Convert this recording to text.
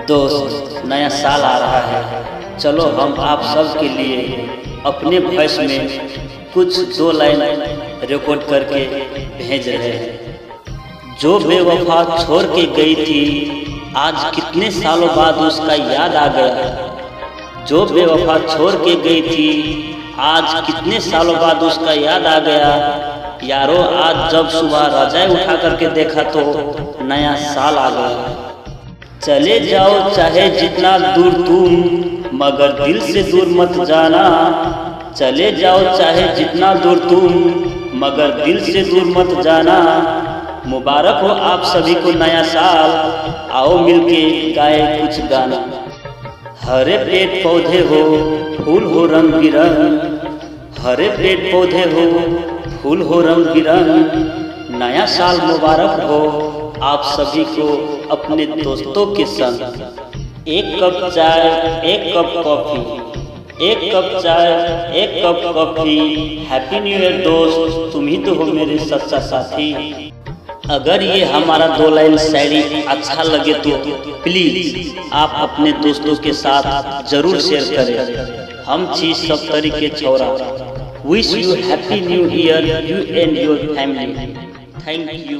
दोस्त, नया साल आ रहा है। चलो हम आप सब के लिए अपने वॉइस में कुछ 2 लाइन रिकॉर्ड करके भेज रहे हैं। जो बेवफा छोड़ के गई थी, आज कितने सालों बाद उसका याद आ गया। जो बेवफा छोड़ के गई थी, आज कितने सालों बाद उसका याद आ गया। यारो, आज जब सुबह रजाई उठा करके देखा तो नया साल आ गया। चले जाओ चाहे जितना दूर तुम, मगर दिल से दूर मत जाना। चले जाओ चाहे जितना दूर तुम, मगर दिल से दूर मत जाना। मुबारक हो आप सभी को नया साल, आओ मिलके गाए कुछ गाना। हरे पेड़ पौधे हो, फूल हो रंग बिरंग। हरे पेड़ पौधे हो, फूल हो रंग बिरंग। नया साल मुबारक हो आप सभी को अपने दोस्तों के संग। एक कप चाय, एक कप कॉफी। एक कप चाय, एक cup coffee. Happy new year दोस्त, तुम ही तो हो मेरे सच्चा साथी। अगर ये हमारा 2 लाइन शायरी अच्छा लगे तो प्लीज आप अपने दोस्तों के साथ जरूर शेयर करें। हम छी सब तरीके छोरा। Wish you happy new year, you and your family. Thank you.